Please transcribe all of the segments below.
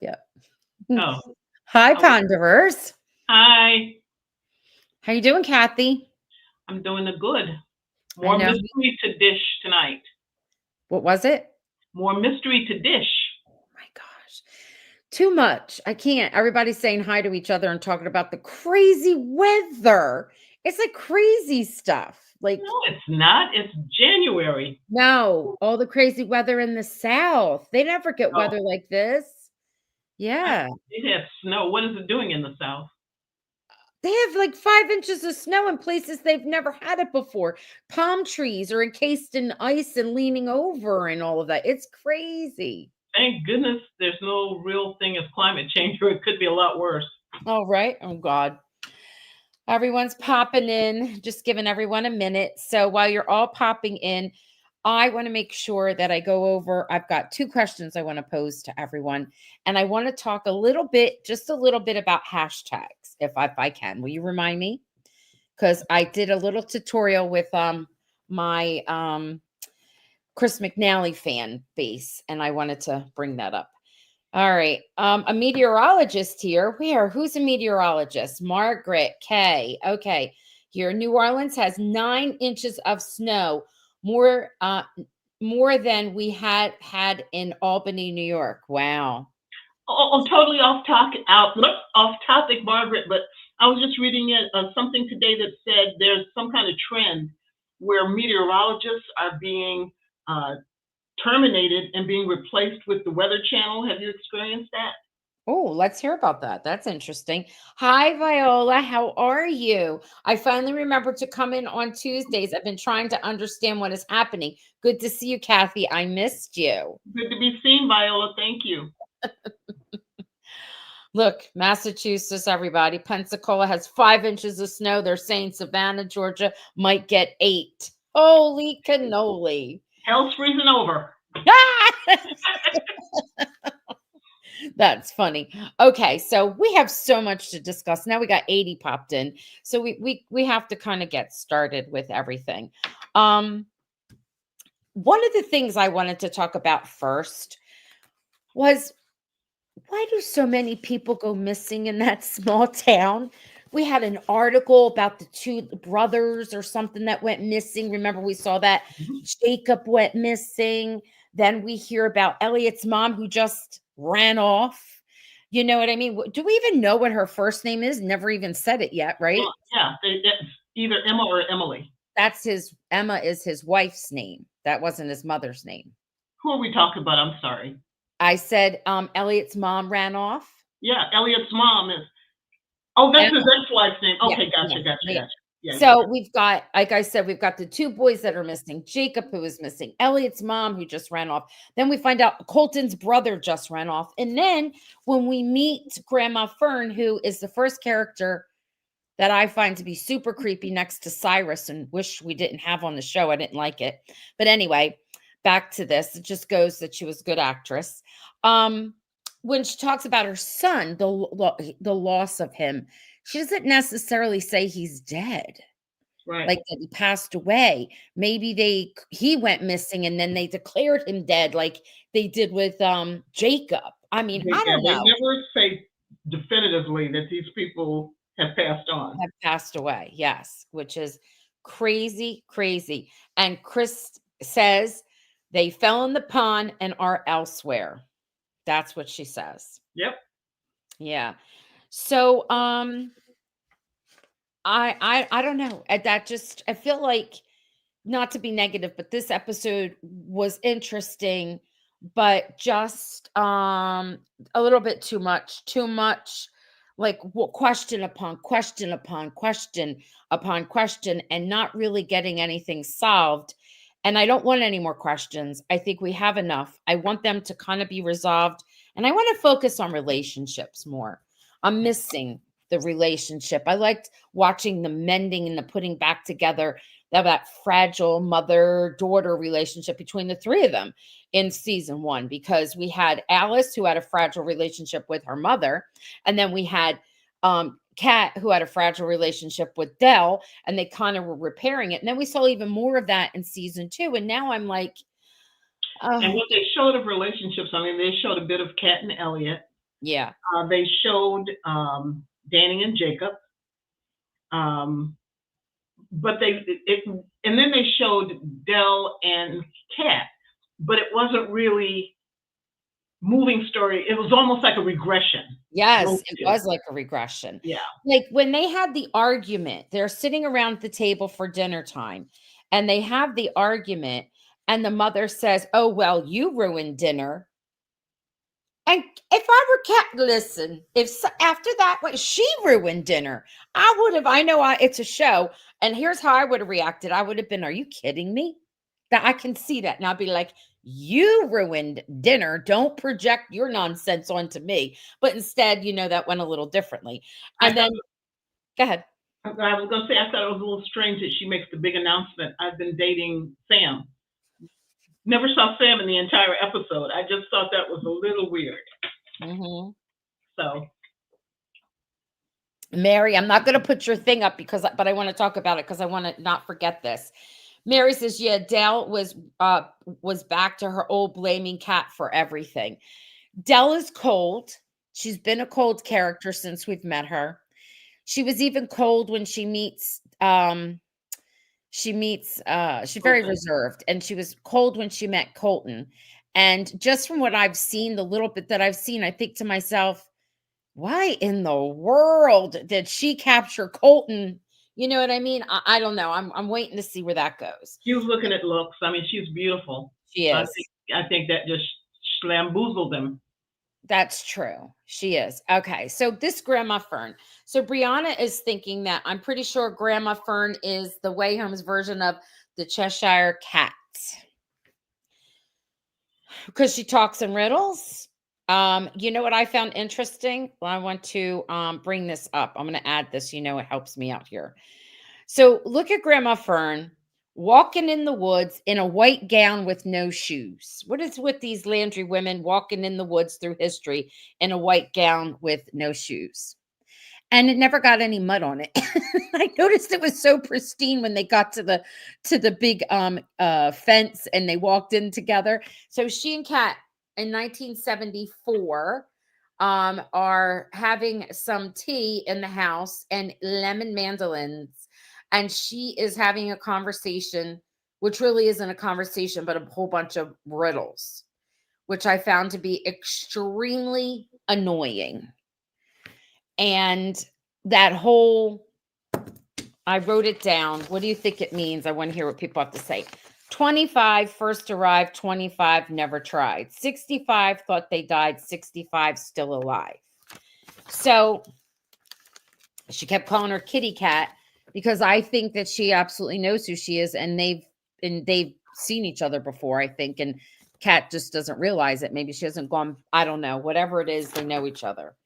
Yeah. Oh, Hi, oh, Ponderers. hi. How you doing, Kathy? I'm doing the good. I More know. mystery to dish tonight. What was it? More mystery to dish. My gosh. Too much. I can't. Everybody's saying hi to each other and talking about the crazy weather. It's like crazy stuff. Like, No, it's not. It's January. no, all the crazy weather in the South. They never get Oh, weather like this. I, Yeah. it has snow. What is it doing in the South? They have like 5 inches of snow in places they've never had it before. Palm trees are encased in ice and leaning over and all of that. It's crazy. Thank goodness there's no real thing as climate change, or it could be a lot worse. All right. Oh, God. Everyone's popping in, just giving everyone a minute. So while you're all popping in, I want to make sure that I go over. I've got two questions I want to pose to everyone. And I want to talk a little bit, just a little bit about hashtags, if I can. Will you remind me? Because I did a little tutorial with my Chris McNally fan base, and I wanted to bring that up. All right. A meteorologist here. Where? Who's a meteorologist? Margaret K. Okay. Here, New Orleans has 9 inches of snow, more more than we had in Albany, New York. Wow. Totally off topic, Margaret. But I was just reading something today that said there's some kind of trend where meteorologists are being uh, terminated and being replaced with the Weather Channel. Have you experienced that? Oh, let's hear about that. That's interesting. Hi, Viola. How are you? I finally remembered to come in on Tuesdays. I've been trying to understand what is happening. Good to see you, Kathy. I missed you. Good to be seen, Viola. Thank you. Look, Massachusetts, everybody. Pensacola has 5 inches of snow. They're saying Savannah, Georgia might get 8. Holy cannoli. Hell's freezing over. That's funny. Okay, so we have so much to discuss. Now we got 80 popped in. So we have to kind of get started with everything. Um one of the things I wanted to talk about first was, why do so many people go missing in that small town? We had an article about the two brothers or something that went missing. Remember, we saw that Mhm. Jacob went missing. Then we hear about Elliot's mom who just ran off. You know what I mean? Do we even know what her first name is? Never even said it yet, right? Yeah, it's either Emma or Emily. That's his, Emma is his wife's name. That wasn't his mother's name. Who are we talking about? I'm sorry. I said Elliot's mom ran off. Yeah, Elliot's mom is. Oh, that's his Emma. ex-wife's name. Yeah, Okay, yeah, gotcha, gotcha, yeah. gotcha. Yeah, yeah. So we've got, like I said, we've got the two boys that are missing, Jacob, who is missing, Elliot's mom, who just ran off. Then we find out Colton's brother just ran off. And then when we meet Grandma Fern, who is the first character that I find to be super creepy next to Cyrus and wish we didn't have on the show. I didn't like it. But anyway, back to this. It just goes that she was a good actress. Um, when she talks about her son, the loss of him, she doesn't necessarily say he's dead, Right. like that he passed away. Maybe he went missing and then they declared him dead, like they did with Jacob. I mean, I Yeah, don't they know. never say definitively that these people have passed on. Have passed away, yes, which is crazy, crazy. And Chris says they fell in the pond and are elsewhere. That's what she says. Yep. Yeah. So I don't know. That just, I feel like, not to be negative, but this episode was interesting, but just a little bit too much, like question upon question upon question upon question, and not really getting anything solved. And I don't want any more questions. I think we have enough. I want them to kind of be resolved, and I want to focus on relationships more. I'm missing the relationship. I liked watching the mending and the putting back together, that fragile mother-daughter relationship between the three of them in season 1, because we had Alice, who had a fragile relationship with her mother, and then we had Kat, who had a fragile relationship with Dell, and they kind of were repairing it. And then we saw even more of that in season 2, and now I'm like, And oh, what they showed of relationships, I mean, they showed a bit of Kat and Elliot. Yeah. They showed Danny and Jacob, um, but and then they showed Dell and Kat, but it wasn't really moving story. It was almost like a regression. Those Yes, it two. was like a regression. Yeah. Like when they had the argument, they're sitting around the table for dinner time and they have the argument, and the mother says, "Oh, well, you ruined dinner." And if I were cat, listen, after that, what she ruined dinner, I would have. I know it's a show, and here's how I would have reacted. I would have been, "Are you kidding me?" That I can see that, and I'd be like, "You ruined dinner. Don't project your nonsense onto me." But instead, that went a little differently. I And thought then, go ahead. I was going to say, I thought it was a little strange that she makes the big announcement. I've been dating Sam. Never saw Sam in the entire episode. I just thought that was a little weird. Hmm. So, Mary, I'm not going to put your thing up but I want to talk about it because I want to not forget this. Mary says, "Yeah, Dell was back to her old blaming Cat for everything." Dell is cold. She's been a cold character since we've met her. She was even cold when she's very okay. reserved, and she was cold when she met Colton. And just from what I've seen, the little bit that I've seen, I think to myself, why in the world did she capture Colton? You know what I mean? I don't know. I'm waiting to see where that goes. She was looking at looks. I mean, she's beautiful. She I is. think I think that just slamboozled them. That's true. She is. Okay. So this Grandma Fern. So Brianna is thinking that I'm pretty sure Grandma Fern is the Wayham's version of the Cheshire Cat because she talks in riddles. You know what I found interesting? Well, I want to bring this up. I'm going to add this. It helps me out here. So look at Grandma Fern walking in the woods in a white gown with no shoes. What is with these Landry women walking in the woods through history in a white gown with no shoes? And it never got any mud on it. I noticed it was so pristine when they got to the big fence and they walked in together. So she and Kat in 1974 are having some tea in the house and lemon mandolins, and she is having a conversation, which really isn't a conversation but a whole bunch of riddles, which I found to be extremely annoying. And that whole, I wrote it down. What do you think it means? I want to hear what people have to say. 25 first arrived, 25 never tried. 65 thought they died, 65 still alive. So she kept calling her kitty cat because I think that she absolutely knows who she is, and they've seen each other before, I think, and Cat just doesn't realize it. Maybe she hasn't gone, I don't know, whatever it is, they know each other.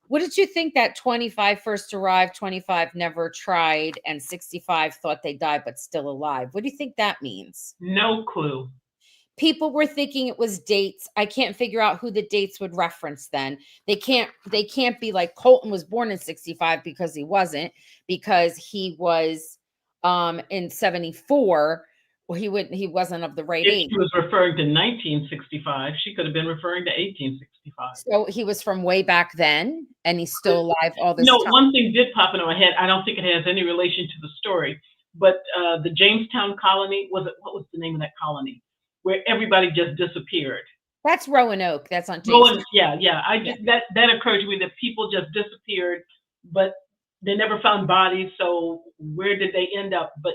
What did you think that 25 first arrived, 25 never tried, and 65 thought they died but still alive? What do you think that means? No clue. People were thinking it was dates. I can't figure out who the dates would reference then. They can't be like Colton was born in 65 because he wasn't, because he was in 74. Well, he wasn't of the right If age. she was referring to 1965, she could have been referring to 1865. So he was from way back then and he's still alive all this No, time. one thing did pop into my head. I don't think it has any relation to the story, but the Jamestown colony, what was the name of that colony where everybody just disappeared? That's Roanoke. That's on James. Rowan, yeah. That occurred to me that people just disappeared, but they never found bodies. So where did they end up? But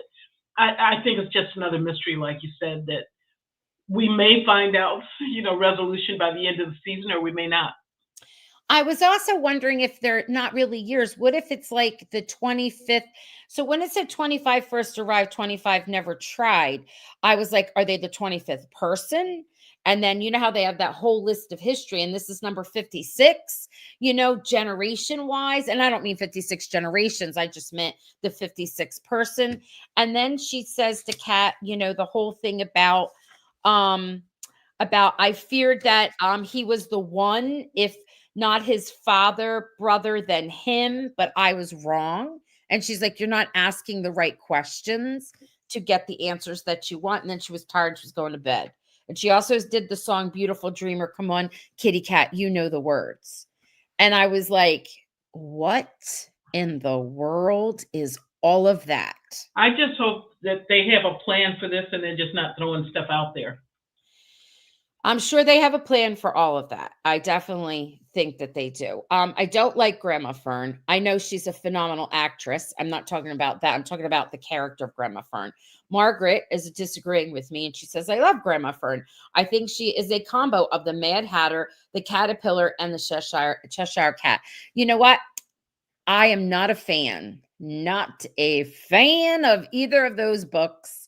I think it's just another mystery, like you said, that we may find out, resolution by the end of the season, or we may not. I was also wondering if they're not really years. What if it's like the 25th? So when it said 25 first arrived, 25 never tried, I was like, are they the 25th person? And then you know how they have that whole list of history, and this is number 56, generation wise. And I don't mean 56 generations, I just meant the 56th person. And then she says to Kat, the whole thing about I feared that he was the one, if not his father, brother, than him, but I was wrong. And she's like, you're not asking the right questions to get the answers that you want. And then she was tired. She was going to bed. And she also did the song Beautiful Dreamer. Come on, kitty cat, you know the words. And I was like, what in the world is all of that? I just hope that they have a plan for this and they're just not throwing stuff out there. I'm sure they have a plan for all of that. I definitely think that they do. I don't like Grandma Fern. I know she's a phenomenal actress. I'm not talking about that. I'm talking about the character of Grandma Fern. Margaret is disagreeing with me, and she says, I love Grandma Fern. I think she is a combo of the Mad Hatter, the Caterpillar, and the Cheshire Cat. You know what? I am not a fan of either of those books.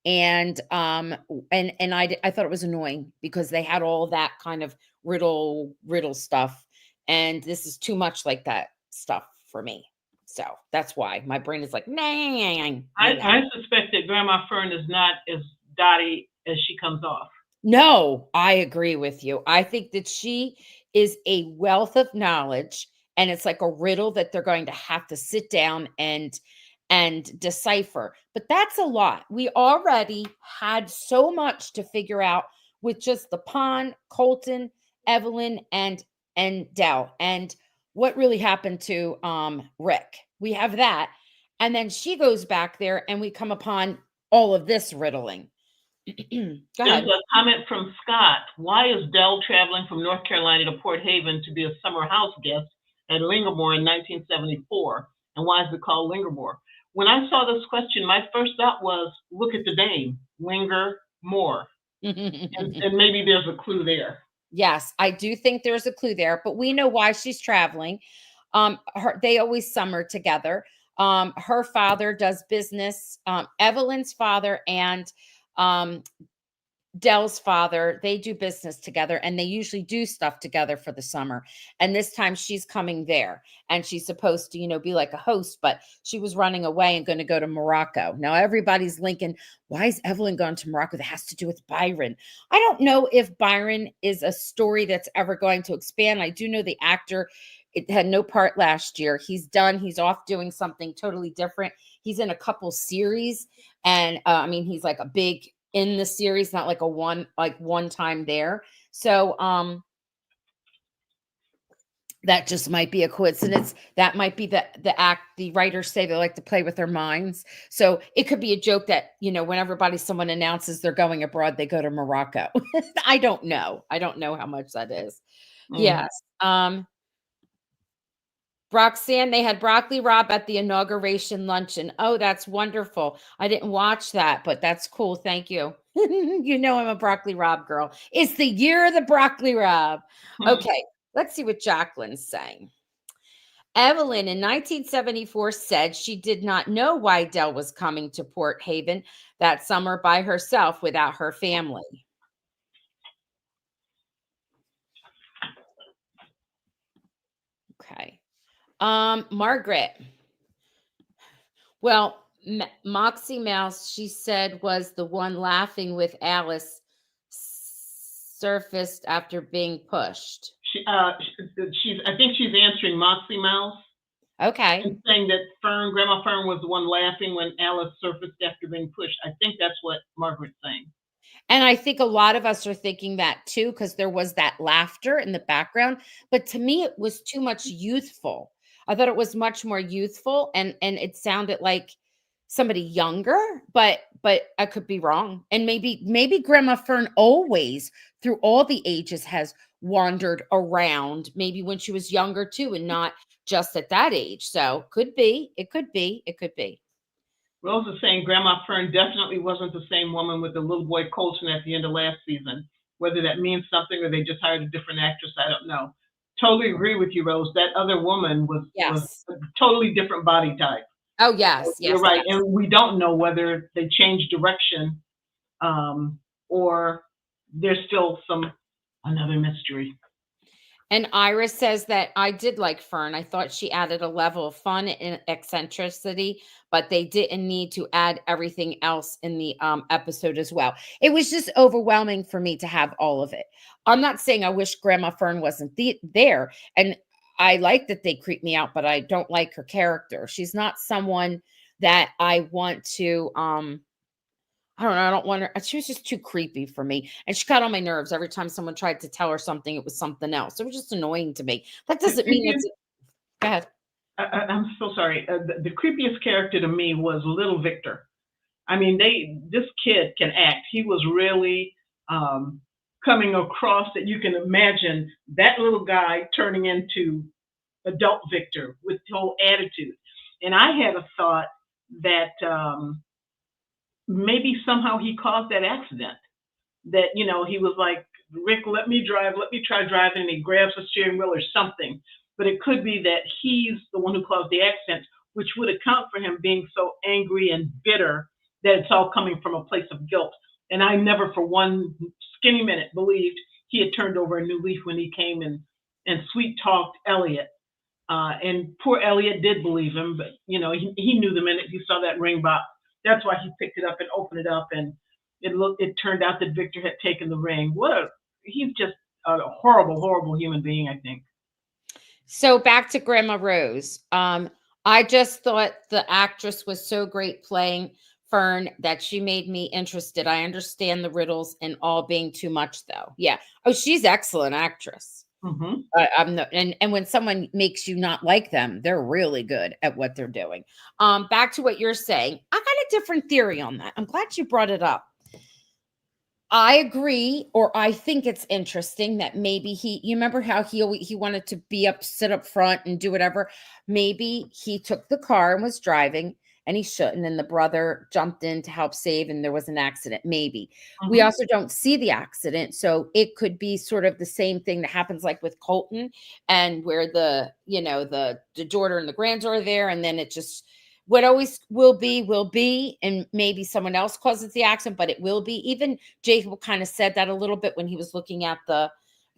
And I thought it was annoying because they had all that kind of riddle stuff, and this is too much like that stuff for me. So that's why my brain is like, nah. I suspect that Grandma Fern is not as dotty as she comes off. No, I agree with you. I think that she is a wealth of knowledge, and it's like a riddle that they're going to have to sit down and decipher. But that's a lot. We already had so much to figure out with just the pond, Colton, Evelyn, and Dell, and what really happened to Rick. We have that. And then she goes back there and we come upon all of this riddling. Go There's ahead. a comment from Scott. Why is Dell traveling from North Carolina to Port Haven to be a summer house guest at Lingermore in 1974? And why is it called Lingermore? When I saw this question, my first thought was, look at the name, Lingermore. And maybe there's a clue there. Yes, I do think there's a clue there, but we know why she's traveling. They always summer together. Her father does business. Evelyn's father and Dell's father, they do business together, and they usually do stuff together for the summer. And this time she's coming there, and she's supposed to, be like a host, but she was running away and going to go to Morocco. Now everybody's linking, why is Evelyn going to Morocco? That has to do with Byron. I don't know if Byron is a story that's ever going to expand. I do know the actor, it had no part last year. He's done. He's off doing something totally different. He's in a couple series, and he's like a big in the series, not like one time there. So that just might be a coincidence. That might be the writers say they like to play with their minds. So it could be a joke that, whenever someone announces they're going abroad, they go to Morocco. I don't know how much that is. Yes. Roxanne, they had Broccoli Rob at the inauguration luncheon. Oh, that's wonderful. I didn't watch that, but that's cool. Thank you. I'm a Broccoli Rob girl. It's the year of the Broccoli Rob. Okay, let's see what Jacqueline's saying. Evelyn in 1974 said she did not know why Dell was coming to Port Haven that summer by herself without her family. Okay. Margaret. Well, Moxie Mouse, she said, was the one laughing with Alice surfaced after being pushed. I think she's answering Moxie Mouse. Okay. And saying that Grandma Fern was the one laughing when Alice surfaced after being pushed. I think that's what Margaret's saying. And I think a lot of us are thinking that too, because there was that laughter in the background. But to me, it was too much youthful. I thought it was much more youthful, and it sounded like somebody younger, but I could be wrong. And maybe Grandma Fern always, through all the ages, has wandered around, maybe when she was younger too, and not just at that age. So could be. It could be. Rose is saying Grandma Fern definitely wasn't the same woman with the little boy Colton at the end of last season. Whether that means something or they just hired a different actress, I don't know. Totally agree with you, Rose. That other woman was a totally different body type. Oh, yes. So you're right. Yes. And we don't know whether they changed direction or there's still another mystery. And Iris says that I did like Fern. I thought she added a level of fun and eccentricity, but they didn't need to add everything else in the episode as well. It was just overwhelming for me to have all of it. I'm not saying I wish Grandma Fern wasn't there. And I like that they creep me out, but I don't like her character. She's not someone that I want to, I don't know. I don't want her. She was just too creepy for me. And she got on my nerves every time someone tried to tell her something, it was something else. It was just annoying to me. That The doesn't mean it's creepiest, go ahead. I'm so sorry. The creepiest character to me was Little Victor. I mean, this kid can act. He was really um, coming across that you can imagine that little guy turning into adult Victor with the whole attitude. And I had a thought that maybe somehow he caused that accident. That he was like, Rick, let me drive, let me try driving, and he grabs the steering wheel or something. But it could be that he's the one who caused the accident, which would account for him being so angry and bitter that it's all coming from a place of guilt. And I never for one skinny minute believed he had turned over a new leaf when he came and sweet talked Elliot. And poor Elliot did believe him, but he knew the minute he saw that ring box. That's why he picked it up and opened it up, and it turned out that Victor had taken the ring. He's just a horrible, horrible human being, I think. So back to Grandma Rose. I just thought the actress was so great playing Fern that she made me interested. I understand the riddles and all being too much though. Yeah. Oh, she's excellent actress. Mm-hmm. I'm not, and when someone makes you not like them, they're really good at what they're doing. Back to what you're saying, I got a different theory on that. I'm glad you brought it up. I agree, or I think it's interesting that maybe you remember how he wanted to sit up front and do whatever. Maybe he took the car and was driving and he shouldn't, and the brother jumped in to help save and there was an accident. Maybe. We Mm-hmm. also don't see the accident, so it could be sort of the same thing that happens like with Colton, and where the daughter and the granddaughter are there, and then it just what always will be, and maybe someone else causes the accident, but it will be. Even Jacob kind of said that a little bit when he was looking at the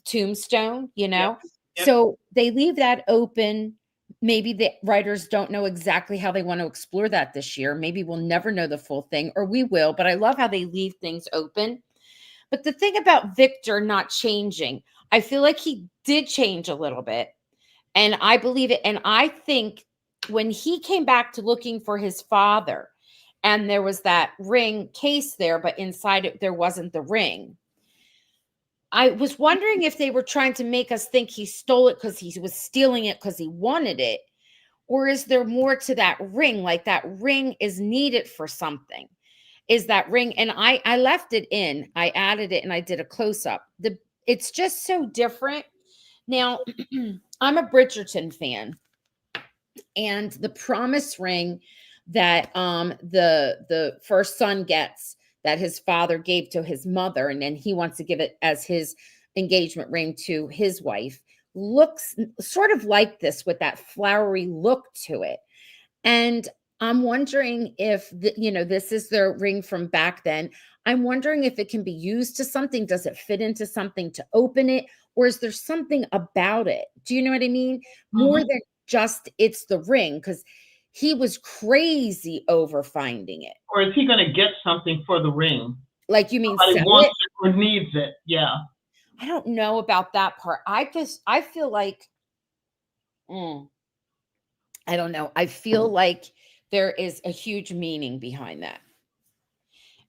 tombstone, Yep. Yep. So they leave that open. Maybe the writers don't know exactly how they want to explore that this year. Maybe we'll never know the full thing, or we will, but I love how they leave things open. But the thing about Victor not changing, I feel like he did change a little bit, and I believe it. And I think when he came back to looking for his father, and there was that ring case there, but inside it, there wasn't the ring. I was wondering if they were trying to make us think he stole it because he was stealing it because he wanted it. Or is there more to that ring? Like that ring is needed for something. Is that ring? And I left it in. I added it and I did a close up. It's just so different. Now, I'm a Bridgerton fan. And the promise ring that the first son gets, that his father gave to his mother, and then he wants to give it as his engagement ring to his wife, looks sort of like this with that flowery look to it. And I'm wondering if this is their ring from back then. I'm wondering if it can be used to something. Does it fit into something to open it, or is there something about it? Do you know what I mean? More Mm-hmm. than just it's the ring, because he was crazy over finding it. Or is he going to get something for the ring? Like, you mean Somebody sell wants it? it or needs it. Yeah. I don't know about that part. I feel like, I don't know. I feel like there is a huge meaning behind that.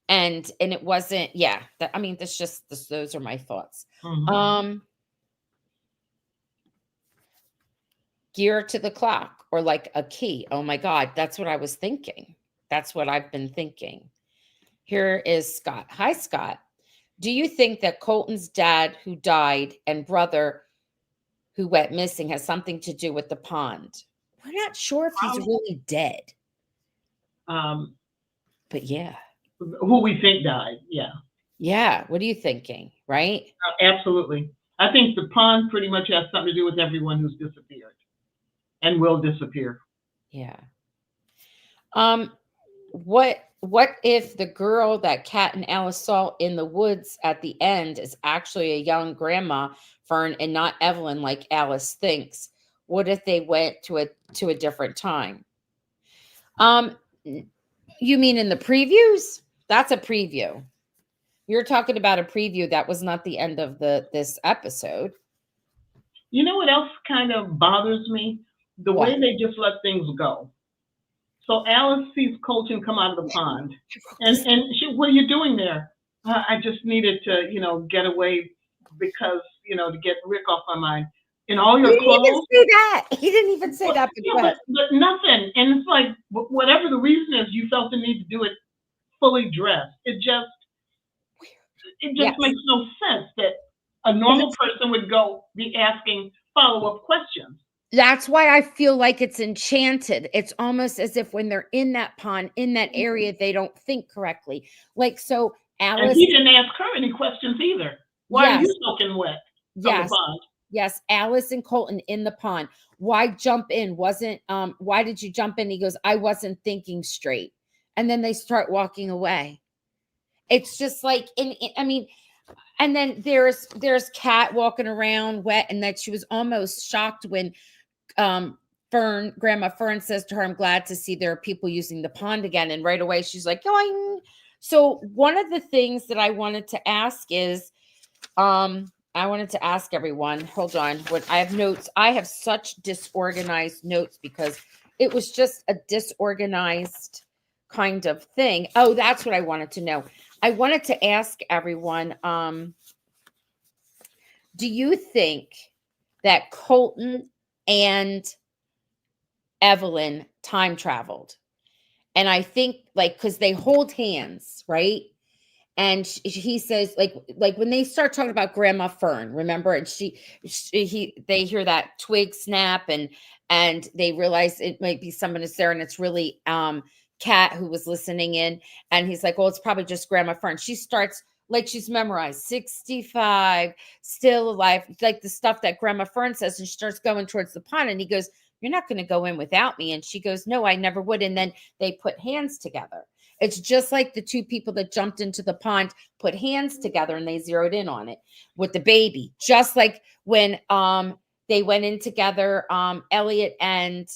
And it wasn't, yeah. I mean, those are my thoughts. Mm-hmm. Gear to the clock, or like a key. Oh my God, that's what I was thinking. That's what I've been thinking. Here is Scott. Hi, Scott. Do you think that Colton's dad who died and brother who went missing has something to do with the pond? We're not sure if he's really dead. But yeah. Who we think died. Yeah. Yeah. What are you thinking? Right? Absolutely. I think the pond pretty much has something to do with everyone who's disappeared and will disappear. Yeah. What if the girl that Kat and Alice saw in the woods at the end is actually a young grandma, Fern, and not Evelyn like Alice thinks? What if they went to a different time? You mean in the previews? That's a preview. You're talking about a preview that was not the end of this episode. You know what else kind of bothers me? The What? way they just let things go. So Alice sees Colton come out of the pond, and she, what are you doing there? I just needed to, get away because, to get Rick off my mind. In all He your didn't even clothes, say that. He didn't even say but that, but yeah, go ahead. but nothing. And it's like whatever the reason is, you felt the need to do it fully dressed. It just Yes. makes no sense that a normal person would be asking follow-up questions. That's why I feel like it's enchanted. It's almost as if when they're in that pond, in that area, they don't think correctly. Like, so And Alice, he didn't ask her any questions either. Why are yes, you soaking wet from the yes, pond? yes, Alice and Colton in the pond. Why jump in? Why did you jump in? He goes, I wasn't thinking straight. And then they start walking away. It's just like, I mean, and then there's Kat walking around wet, and that she was almost shocked when um Grandma Fern says to her, I'm glad to see there are people using the pond again. And right away she's like, going. So one of the things that I wanted to ask is, I wanted to ask everyone, hold on, what I have notes. I have such disorganized notes because it was just a disorganized kind of thing. Oh, that's what I wanted to know. I wanted to ask everyone, do you think that Colton and Evelyn time traveled? And I think, like, because they hold hands, right? And he says, like when they start talking about Grandma Fern, remember? And they hear that twig snap, and they realize it might be someone is there, and it's really Kat who was listening in. And he's like, well, it's probably just Grandma Fern. She starts like she's memorized 65, still alive, like the stuff that Grandma Fern says, and she starts going towards the pond. And he goes, you're not going to go in without me. And she goes, no, I never would. And then they put hands together. It's just like the two people that jumped into the pond put hands together and they zeroed in on it with the baby. Just like when they went in together, Elliot and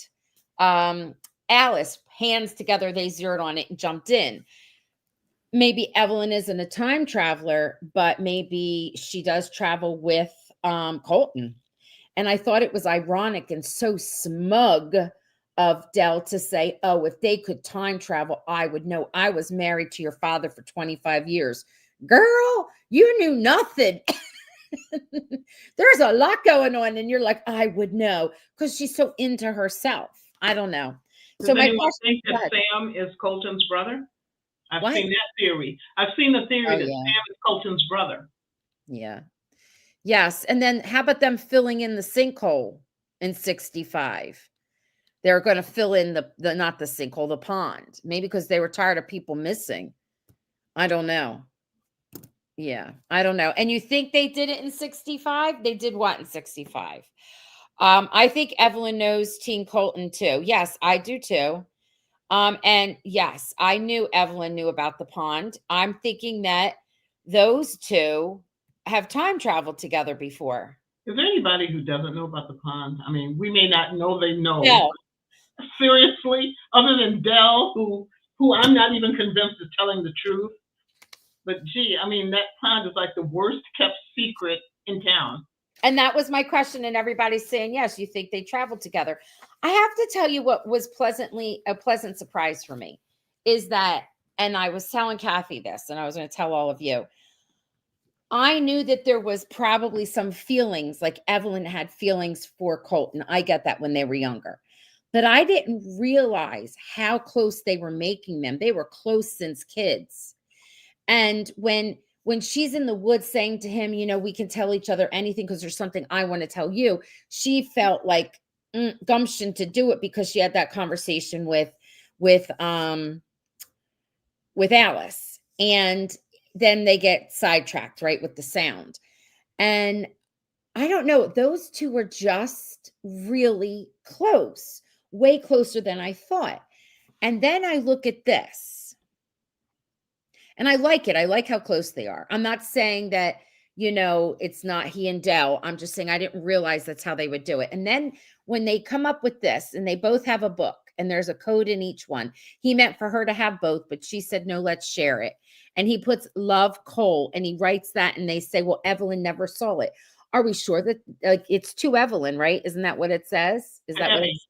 Alice, hands together, they zeroed on it and jumped in. Maybe Evelyn isn't a time traveler, but maybe she does travel with Colton. And I thought it was ironic and so smug of Dell to say, oh, if they could time travel, I would know. I was married to your father for 25 years. Girl, you knew nothing. There's a lot going on. And you're like, I would know, because she's so into herself. I don't know. Does So my anyone think question, that Sam is Colton's brother? I've what? seen that theory. I've seen the theory Oh, that yeah. Sam is Colton's brother. Yeah. Yes. And then how about them filling in the sinkhole in 65? They're going to fill in the not the sinkhole, the pond. Maybe because they were tired of people missing. I don't know. Yeah, I don't know. And you think they did it in 65? They did what in 65? I think Evelyn knows Teen Colton too. Yes, I do too. And yes, I knew Evelyn knew about the pond. I'm thinking that those two have time traveled together before. Is there anybody who doesn't know about the pond? I mean, we may not know they know. No. Seriously, other than Dell, who I'm not even convinced is telling the truth. But gee, I mean, that pond is like the worst kept secret in town. And that was my question. And everybody's saying, yes, you think they traveled together. I have to tell you what was a pleasant surprise for me is that, and I was telling Kathy this, and I was going to tell all of you, I knew that there was probably some feelings, like Evelyn had feelings for Colton. I get that when they were younger. But I didn't realize how close they were making them. They were close since kids. And when she's in the woods saying to him, we can tell each other anything because there's something I want to tell you, she felt like gumption to do it because she had that conversation with Alice. And then they get sidetracked, right, with the sound. And I don't know, those two were just really close, way closer than I thought. And then I look at this and I like it. I like how close they are. I'm not saying that, it's not he and Dell. I'm just saying I didn't realize that's how they would do it. And then when they come up with this and they both have a book and there's a code in each one, he meant for her to have both, but she said, no, let's share it. And he puts love Cole and he writes that and they say, well, Evelyn never saw it. Are we sure that it's to Evelyn, right? Isn't that what it says? Is that what it's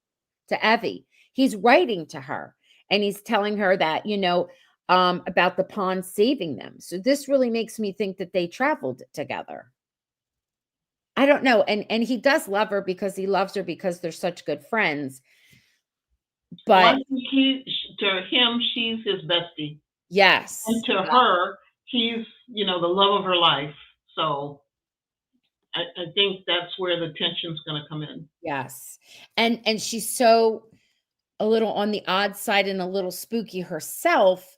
to Evie? He's writing to her. and he's telling her that, about the pond saving them. So this really makes me think that they traveled together. I don't know, and he does love her because he loves her because they're such good friends. Well, I But think to him, she's his bestie, and yes, to her, he's the love of her life. So I think that's where the tension's going to come in. yes, and she's so a little on the odd side and a little spooky herself.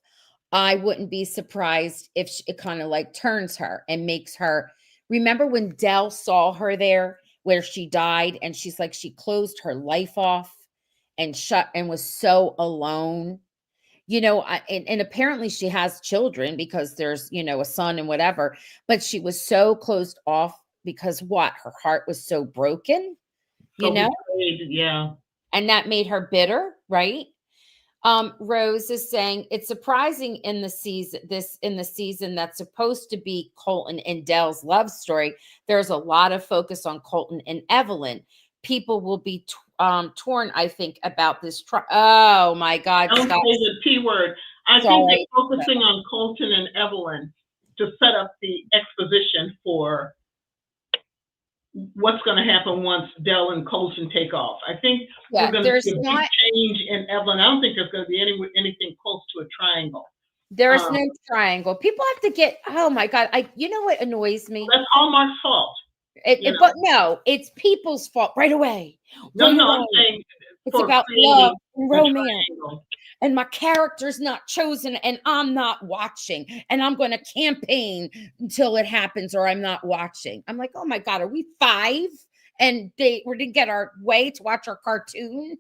I wouldn't be surprised if it kind of like turns her and makes her. Remember when Dell saw her there where she died and she's like, she closed her life off and shut and was so alone. And apparently she has children because there's, a son and whatever, but she was so closed off because what? Her heart was so broken, you So know, betrayed, yeah. and that made her bitter, right? Rose is saying it's surprising in the season that's supposed to be Colton and Dell's love story. There's a lot of focus on Colton and Evelyn. People will be torn, I think, about this. Oh my God, Don't stop! say the P word. I think they're Sorry. focusing on Colton and Evelyn to set up the exposition for what's going to happen once Dell and Colton take off. I think we're Yeah, going to there's see a big not. change in Evelyn. I don't think there's going to be anything close to a triangle. There's no triangle. People have to get. Oh my God! You know what annoys me? That's Hallmark's fault. But no, it's people's fault right away. No, Right no, I'm away. saying It's for about love creating and a romance. triangle. And my character's not chosen and I'm not watching and I'm going to campaign until it happens or I'm not watching. I'm like, oh my God, are we 5? And we didn't get our way to watch our cartoon.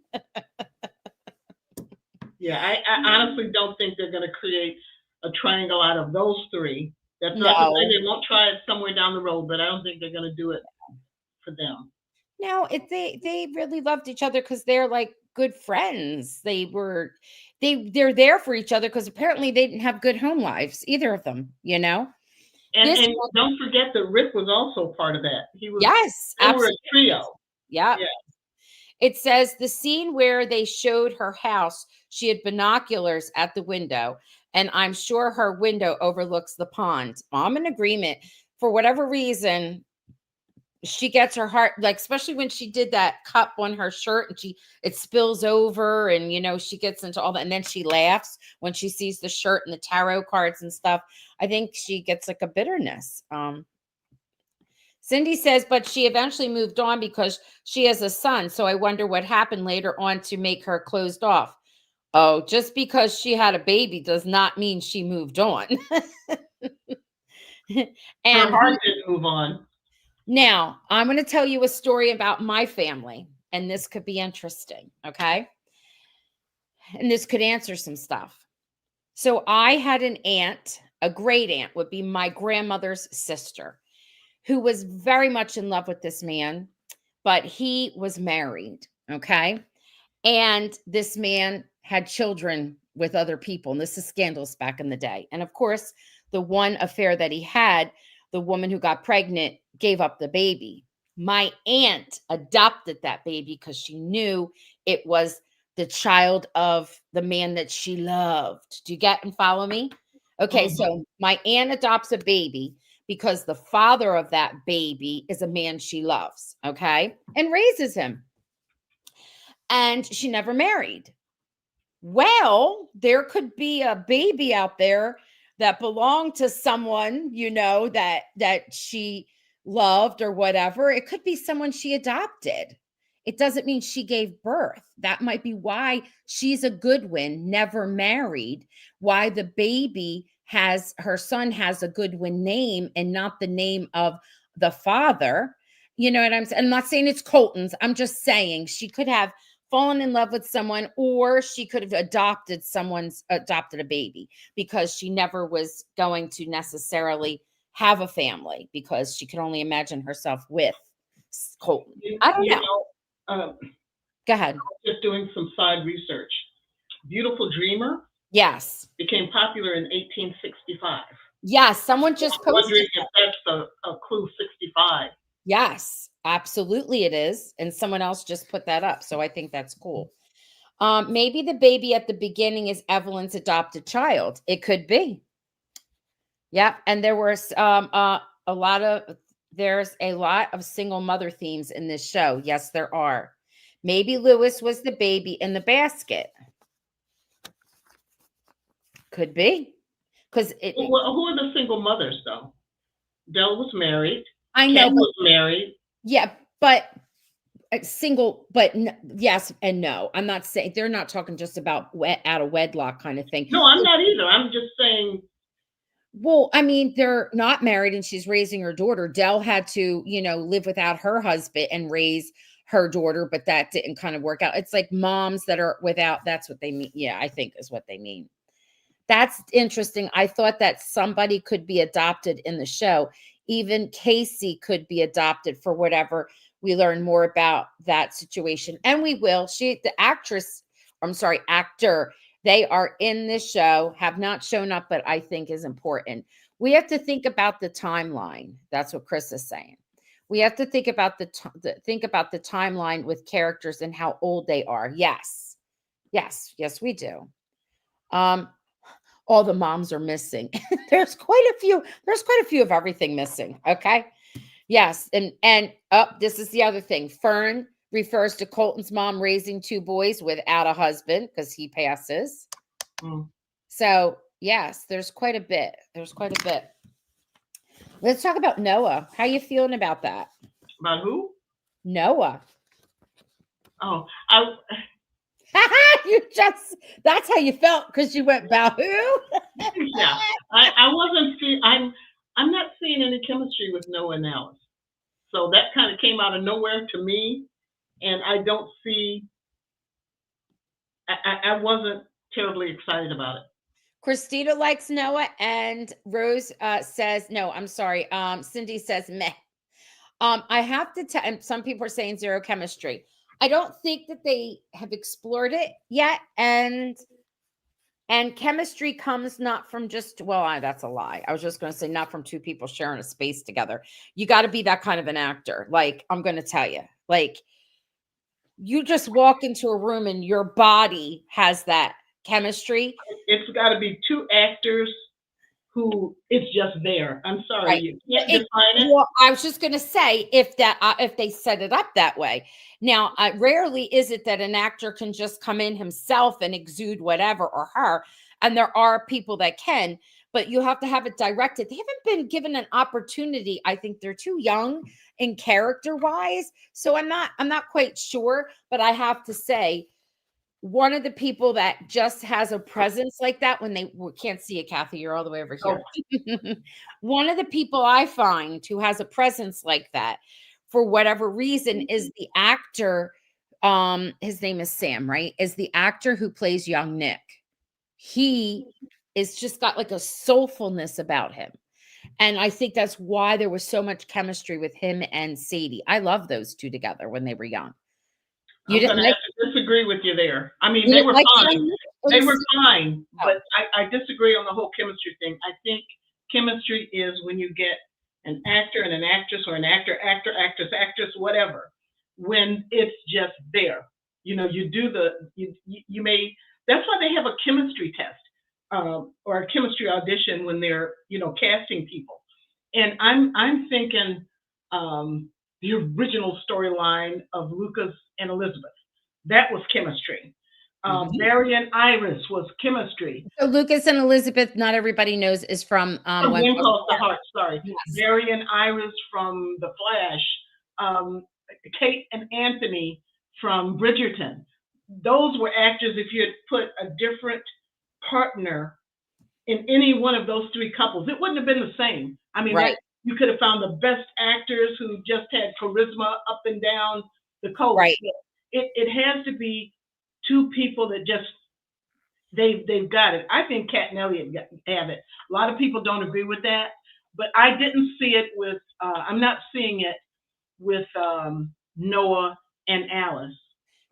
Yeah, I honestly don't think they're going to create a triangle out of those 3. That's not to say No, they won't try it somewhere down the road, but I don't think they're going to do it for them. no, they really loved each other because they're like good friends. They're there for each other because apparently they didn't have good home lives, either of them, This And don't forget that Rick was also part of that. yes, They were a absolutely. trio. Yeah. Yeah. It says the scene where they showed her house, she had binoculars at the window, and I'm sure her window overlooks the pond. I'm in agreement. For whatever reason, she gets her heart, like, especially when she did that cup on her shirt and it spills over and, she gets into all that. And then she laughs when she sees the shirt and the tarot cards and stuff. I think she gets like a bitterness. Cindy says, but she eventually moved on because she has a son. So I wonder what happened later on to make her closed off. Oh, just because she had a baby does not mean she moved on. Her And heart didn't move on. now I'm going to tell you a story about my family, and this could be interesting. Okay. And this could answer some stuff. So I had an aunt, a great aunt would be my grandmother's sister, who was very much in love with this man, but he was married. Okay. And this man had children with other people. And this is scandalous back in the day. And of course, the one affair that he had, the woman who got pregnant gave up the baby. My aunt adopted that baby because she knew it was the child of the man that she loved. Do you get and follow me? Okay, Mm-hmm. so my aunt adopts a baby because the father of that baby is a man she loves, okay, and raises him. And she never married. Well, there could be a baby out there that belonged to someone, that she loved or whatever. It could be someone she adopted. It doesn't mean she gave birth. That might be why she's a Goodwin, never married, why the baby her son has a Goodwin name and not the name of the father. You know what I'm saying? I'm not saying it's Colton's. I'm just saying she could have fallen in love with someone, or she could have adopted a baby because she never was going to necessarily have a family because she could only imagine herself with Colton. I don't know. Go ahead. Just doing some side research. Beautiful Dreamer Yes. became popular in 1865. Yes. Someone just I'm posted wondering if that's a clue 65. Yes, absolutely it is. And someone else just put that up. So I think that's cool. Maybe the baby at the beginning is Evelyn's adopted child. It could be. Yep. And there was a lot of there's a lot of single mother themes in this show. Yes, there are. Maybe Lewis was the baby in the basket. Could be. Because Who are the single mothers though? Dell was married. I know, Ken was married. yeah, but single, but yes and no. I'm not saying they're not talking just about out of wedlock kind of thing. No, I'm not either. I'm just saying. Well, I mean, they're not married and she's raising her daughter. Dell had to, live without her husband and raise her daughter, but that didn't kind of work out. It's like moms that are without, that's what they mean. Yeah, I think is what they mean. That's interesting. I thought that somebody could be adopted in the show. Even Casey could be adopted for whatever. We learn more about that situation. And we will. The actor, they are in this show, have not shown up, but I think is important. We have to think about the timeline. That's what Chris is saying. We have to think about the timeline with characters and how old they are. Yes, we do. All the moms are missing. There's quite a few of everything missing. Okay. Yes. And this is the other thing. Fern refers to Colton's mom raising two boys without a husband because he passes. So yes, there's quite a bit. Let's talk about Noah. How you feeling about that? About who? Noah. Oh, that's how you felt because you went about who? Yeah, I wasn't seeing. I'm not seeing any chemistry with Noah and Alice, so that kind of came out of nowhere to me, and I don't see. I wasn't terribly excited about it. Christina likes Noah, and Rose says no. I'm sorry. Cindy says meh. I have to tell. And some people are saying zero chemistry. I don't think that they have explored it yet. And chemistry comes not from just, that's a lie. I was just going to say not from two people sharing a space together. You got to be that kind of an actor. Like, I'm going to tell you, like, you just walk into a room and your body has that chemistry. It's got to be two actors who it's just there. I'm sorry, right. You can't define it. Well, I was just going to say if they set it up that way. Now, rarely is it that an actor can just come in himself and exude whatever or her, and there are people that can, but you have to have it directed. They haven't been given an opportunity. I think they're too young in character-wise, so I'm not quite sure, but I have to say, one of the people that just has a presence like that when they can't see it, Kathy, you're all the way over here. Oh. One of the people I find who has a presence like that for whatever reason is the actor. His name is Sam, right? Is the actor who plays young Nick. He is just got like a soulfulness about him. And I think that's why there was so much chemistry with him and Sadie. I love those two together when they were young. I'm going to have to disagree with you there. I mean, they were fine. They were fine, but I disagree on the whole chemistry thing. I think chemistry is when you get an actor and an actress, or an actor, actress, whatever, when it's just there. You do you may, that's why they have a chemistry test or a chemistry audition when they're, casting people. And I'm thinking the original storyline of Lucas and Elizabeth. That was chemistry. Barry and Iris was chemistry. So Lucas and Elizabeth, not everybody knows, is from One Calls the Heart. Sorry, yes. Barry and Iris from The Flash. Kate and Anthony from Bridgerton. Those were actors. If you had put a different partner in any one of those three couples, it wouldn't have been the same. I mean, right. You could have found the best actors who just had charisma up and down the coast. Right. It has to be two people that just they've got it. I think Kat and Elliot have it. A lot of people don't agree with that, but I didn't see it with. I'm not seeing it with Noah and Alice.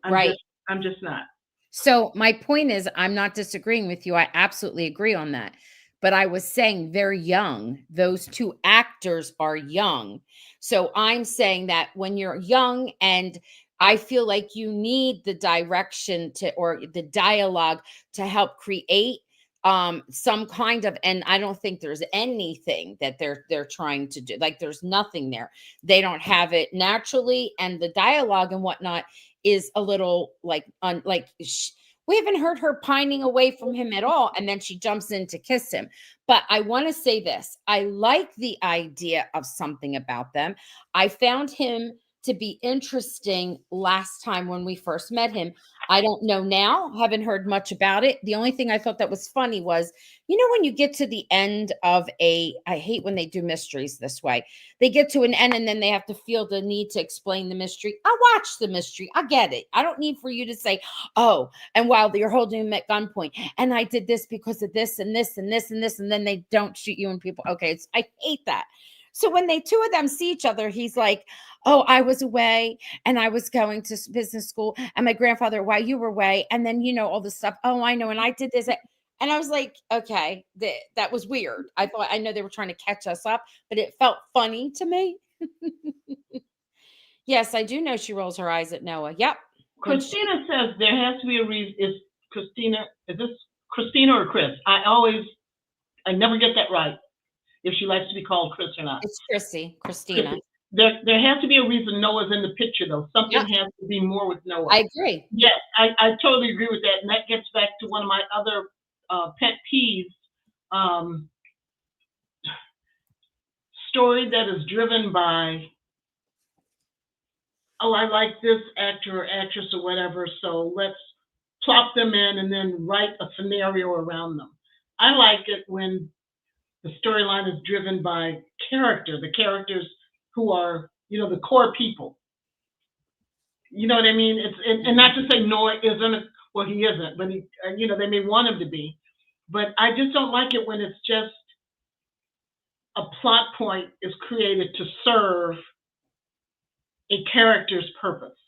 I'm just not. So my point is, I'm not disagreeing with you. I absolutely agree on that. But I was saying they're young. Those two actors are young. So I'm saying that when you're young and I feel like you need the direction to, or the dialogue to help create some kind of, and I don't think there's anything that they're trying to do. Like there's nothing there. They don't have it naturally, and the dialogue and whatnot is a little like we haven't heard her pining away from him at all, and then she jumps in to kiss him. But I want to say this: I like the idea of something about them. I found him to be interesting last time when we first met him. I don't know now, haven't heard much about it. The only thing I thought that was funny was, when you get to the end of I hate when they do mysteries this way. They get to an end and then they have to feel the need to explain the mystery. I watch the mystery. I get it. I don't need for you to say, oh, and while you're holding him at gunpoint, and I did this because of this and this and this and this, and then they don't shoot you and people. Okay, I hate that. So when two of them see each other, he's like, oh, I was away and I was going to business school, and my grandfather, while you were away, and then, all this stuff. Oh, I know. And I did this. And I was like, okay, that was weird. I know they were trying to catch us up, but it felt funny to me. Yes, I do know she rolls her eyes at Noah. Yep. Christina says there has to be a reason. Is this Christina or Chris? I never get that right. If she likes to be called Chris or not. It's Christina. There has to be a reason Noah's in the picture, though. Something has to be more with Noah. I agree. Yes, I totally agree with that. And that gets back to one of my other pet peeves. Story that is driven by, oh, I like this actor or actress or whatever, so let's plop them in and then write a scenario around them. I like it when the storyline is driven by character, the characters who are, the core people. You know what I mean? And not to say Noah isn't, well, he isn't, but he, they may want him to be. But I just don't like it when it's just a plot point is created to serve a character's purpose.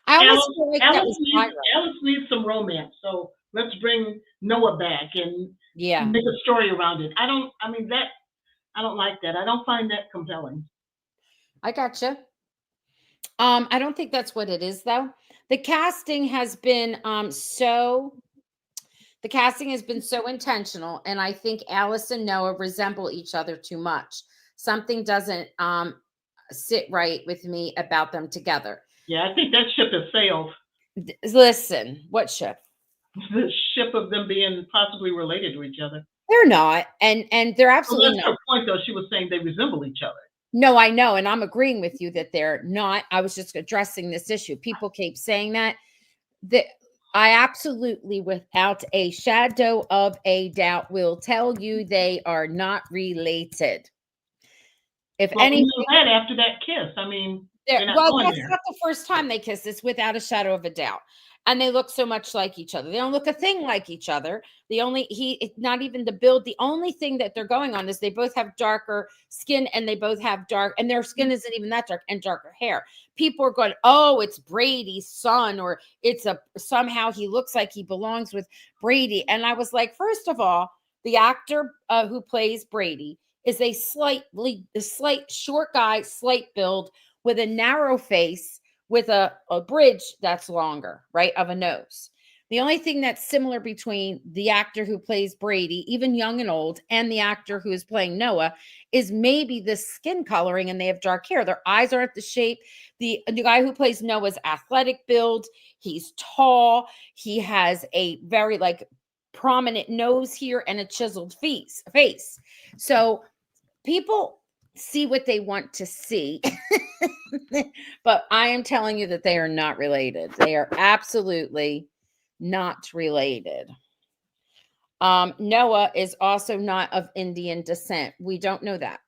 Alice needs some romance, so let's bring Noah back and make a story around it. I don't like that. I don't find that compelling. I gotcha. I don't think that's what it is, though. The casting has been so intentional, and I think Alice and Noah resemble each other too much. Something doesn't sit right with me about them together. Yeah, I think that ship has sailed. Listen, what ship? The ship of them being possibly related to each other. They're not, and they're absolutely that's her point, though. She was saying they resemble each other. No, I know, and I'm agreeing with you that they're not. I was just addressing this issue. People keep saying that. I absolutely, without a shadow of a doubt, will tell you they are not related. If anything, that after that kiss, I mean, that's not the first time they kiss. It's without a shadow of a doubt. And they look so much like each other. They don't look a thing like each other. Not even the build. The only thing that they're going on is they both have darker skin, and they both have and their skin isn't even that dark, and darker hair. People are going, oh, it's Brady's son, or somehow he looks like he belongs with Brady. And I was like, first of all, the actor who plays Brady is a slight short guy, slight build with a narrow face, with a bridge that's longer, right, of a nose. The only thing that's similar between the actor who plays Brady, even young and old, and the actor who is playing Noah is maybe the skin coloring, and they have dark hair. Their eyes aren't the shape. The guy who plays Noah's athletic build. He's tall. He has a very prominent nose here and a chiseled face. So people see what they want to see. But I am telling you that they are not related. They are absolutely not related. Noah is also not of Indian descent. We don't know that.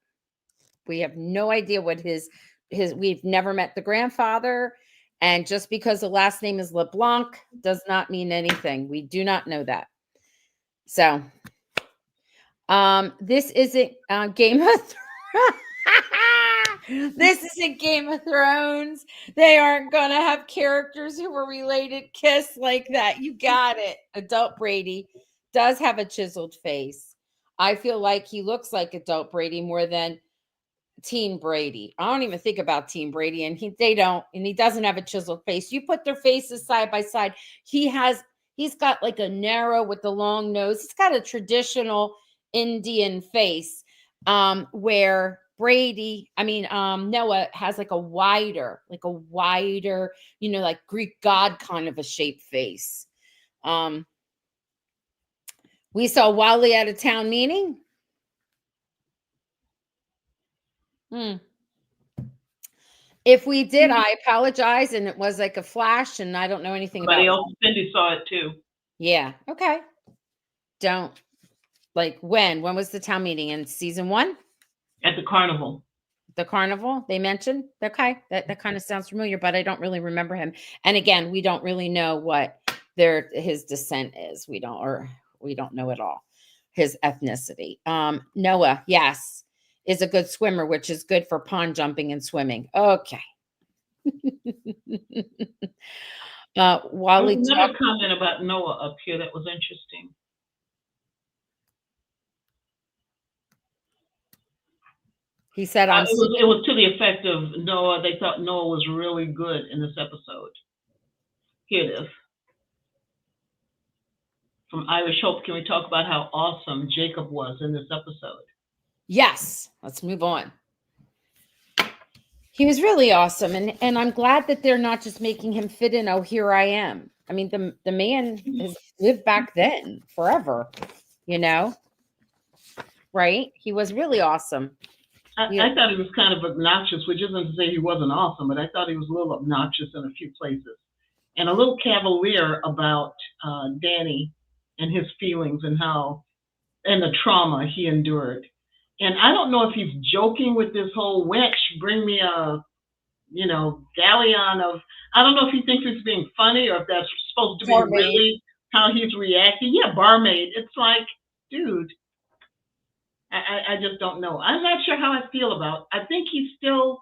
We have no idea what his we've never met the grandfather. And just because the last name is LeBlanc does not mean anything. We do not know that. So this isn't Game of Thrones. This isn't Game of Thrones. They aren't gonna have characters who were related kiss like that. You got it. Adult Brady does have a chiseled face. I feel like he looks like adult Brady more than Team Brady. I don't even think about Team Brady, and they don't, and he doesn't have a chiseled face. You put their faces side by side. He's got like a narrow with the long nose. He's got a traditional Indian face. Where Noah has like a wider, like Greek god kind of a shaped face. We saw Wally at a town meeting. If we did, I apologize, and it was like a flash, and I don't know anything about it. Cindy saw it too. Yeah. Okay. Don't like when was the town meeting in season 1? At the carnival. The carnival they mentioned. Okay, that kind of sounds familiar, but I don't really remember him. And again, we don't really know what his descent is. We don't know at all his ethnicity. Noah, yes, is a good swimmer, which is good for pond jumping and swimming. Okay. Wally, another comment about Noah up here that was interesting. He said, it was to the effect of Noah. They thought Noah was really good in this episode. Here it is. From Irish Hope, can we talk about how awesome Jacob was in this episode? Yes. Let's move on. He was really awesome. And I'm glad that they're not just making him fit in, oh, here I am. I mean, the man has lived back then forever, right? He was really awesome. I thought he was kind of obnoxious, which isn't to say he wasn't awesome, but I thought he was a little obnoxious in a few places and a little cavalier about Danny and his feelings and the trauma he endured. And I don't know if he's joking with this whole wench, bring me a, galleon of, I don't know if he thinks he's being funny or if that's supposed to be really how he's reacting. Yeah, barmaid. It's like, dude, I just don't know. I'm not sure how I feel about it. I think he's still,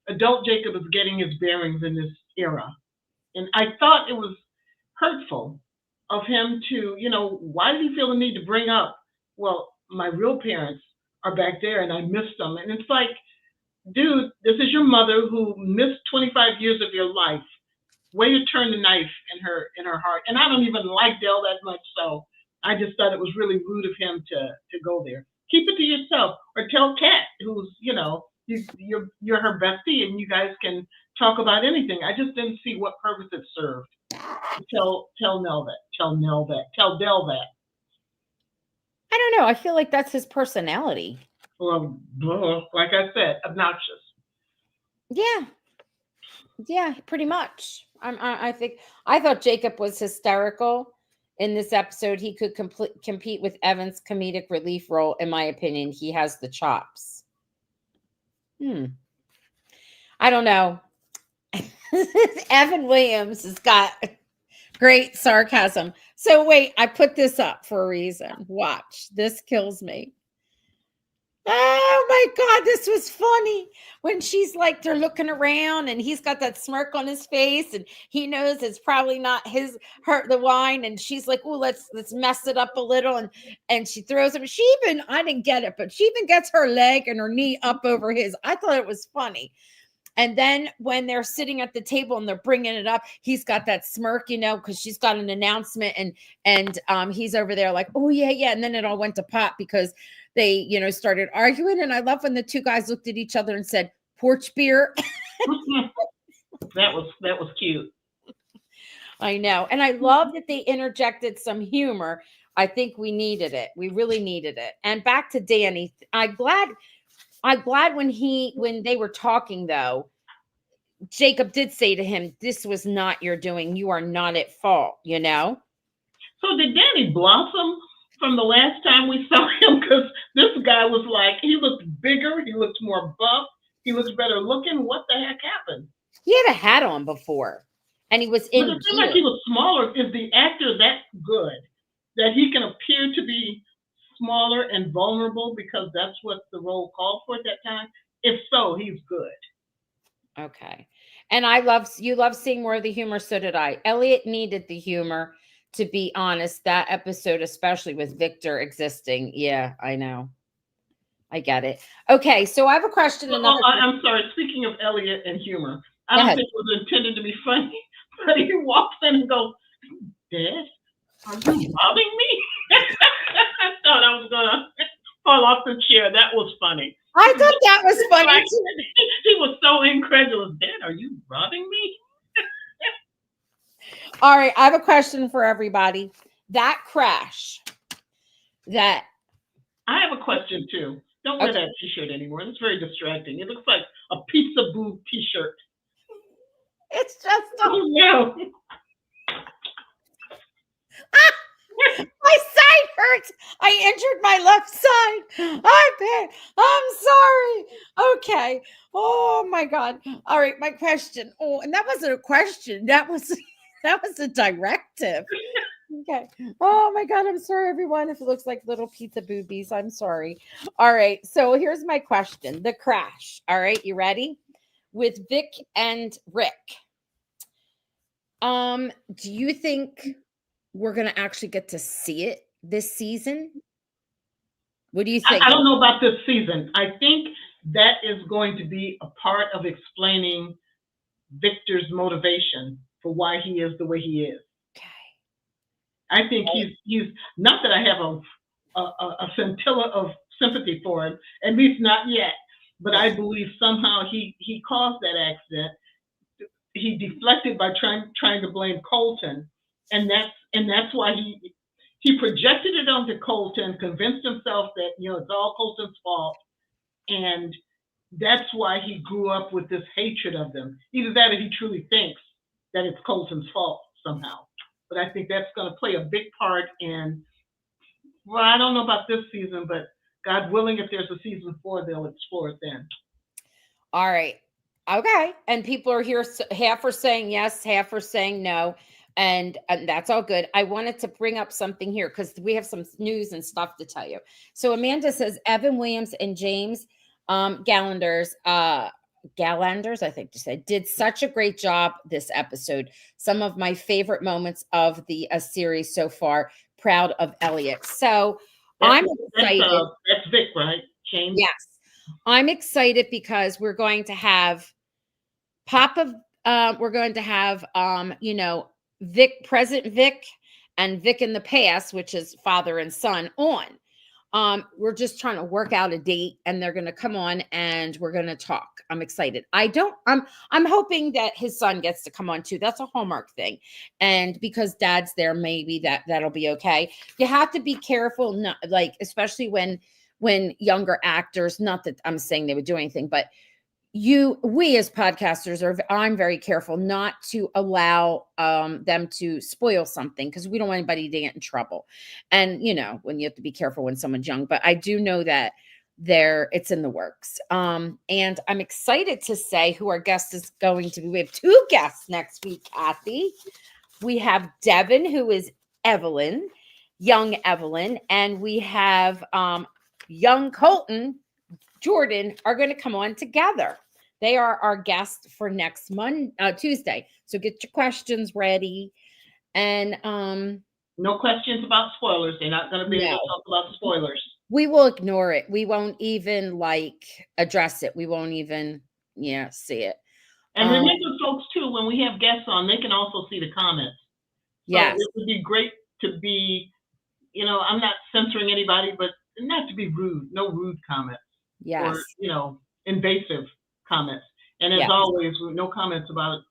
adult Jacob is getting his bearings in this era. And I thought it was hurtful of him to, why did he feel the need to bring up, well, my real parents are back there and I miss them. And it's like, dude, this is your mother who missed 25 years of your life. Way to turn the knife in her heart. And I don't even like Dell that much, so I just thought it was really rude of him to go there. Keep it to yourself, or tell Kat, who's you're her bestie, and you guys can talk about anything. I just didn't see what purpose it served. Tell Nell that. Tell Nell that. Tell Dell that. I don't know. I feel like that's his personality. Well, like I said, obnoxious. Yeah, pretty much. I thought Jacob was hysterical in this episode. He could compete with Evan's comedic relief role. In my opinion, he has the chops. I don't know. Evan Williams has got great sarcasm. So wait, I put this up for a reason. Watch. This kills me. Oh my God, this was funny. When she's like, they're looking around and he's got that smirk on his face and he knows it's probably not the wine. And she's like, oh, let's mess it up a little. And she throws him. I didn't get it, but she even gets her leg and her knee up over his. I thought it was funny. And then when they're sitting at the table and they're bringing it up, he's got that smirk, because she's got an announcement and he's over there like, oh yeah. And then it all went to pot because they, started arguing. And I love when the two guys looked at each other and said, porch beer. That was cute. I know. And I love that they interjected some humor. I think we needed it. We really needed it. And back to Danny. I'm glad when they were talking, though, Jacob did say to him, this was not your doing. You are not at fault, So did Danny blossom from the last time we saw him? Because this guy was like, he looked bigger. He looked more buff. He looked better looking. What the heck happened? He had a hat on before. And he was in. But it seemed like he was smaller. Is the actor that good that he can appear to be smaller and vulnerable because that's what the role called for at that time? If so, he's good. Okay. And you love seeing more of the humor. So did I. Elliot needed the humor, to be honest. That episode, especially with Victor existing. Yeah, I know. I get it. Okay, so I have a question. Well, Another question. I'm sorry. Speaking of Elliot and humor, I Go don't ahead. think it was intended to be funny, but he walks in and goes, "Dad, are you robbing me?" I thought I was gonna fall off the chair. That was funny. I thought that was funny Like too. he was so incredulous. Dad, are you robbing me? All right, I have a question for everybody. That crash, that I have a question too. Don't wear okay, that T-shirt anymore. It's very distracting. It looks like a pizza boob T-shirt. it's just Oh no! my side hurts. I injured my left side. I'm sorry. Okay. Oh my God. All right, my question. Oh, and that wasn't a question. That was that was a directive. Okay. Oh my God. I'm sorry, everyone. If it looks like little pizza boobies, I'm sorry. All right. So here's my question. The crash. All right. You ready? With Vic and Rick. Do you think we're gonna actually get to see it this season? What do you think? I don't know about this season. I think that is going to be a part of explaining Victor's motivation for why he is the way he is. Okay. I think he's not that I have a scintilla of sympathy for him, at least not yet. But Yeah. I believe somehow he caused that accident. He deflected by trying to blame Colton, and that's why he projected it onto Colton, convinced himself that it's all Colton's fault, and that's why he grew up with this hatred of them. Either that, or he truly thinks that it's Colton's fault somehow. But I think that's going to play a big part in. Well, I don't know about this season, but God willing, if there's a season 4, they'll explore it then. All right. Okay. And people are here, half are saying yes, half are saying no. And that's all good. I wanted to bring up something here because we have some news and stuff to tell you. So Amanda says Evan Williams and James Gallanders, I think you said, did such a great job this episode. Some of my favorite moments of the series so far. Proud of Elliot. So I'm excited. That's Vic, right? James? Yes. I'm excited because we're going to have we're going to have Vic, present Vic, and Vic in the past, which is father and son on. We're just trying to work out a date and they're going to come on and we're going to talk. I'm excited. I'm hoping that his son gets to come on too. That's a Hallmark thing. And because dad's there, maybe that'll be okay. You have to be careful, not like, especially when younger actors, not that I'm saying they would do anything, but we as podcasters I'm very careful not to allow them to spoil something because we don't want anybody to get in trouble. And when you have to be careful when someone's young, but I do know that it's in the works. And I'm excited to say who our guest is going to be. We have 2 guests next week, Kathy. We have Devin, who is Evelyn, young Evelyn, and we have young Colton, Jordan, are going to come on together. They are our guests for next Tuesday. So get your questions ready. And no questions about spoilers. They're not going to be able to talk about spoilers. We will ignore it. We won't even address it. We won't even see it. And remember, folks, too, when we have guests on, they can also see the comments. So yes. It would be great to be, I'm not censoring anybody, but not to be rude. No rude comments. Yes. Or, invasive comments. And as always, no comments about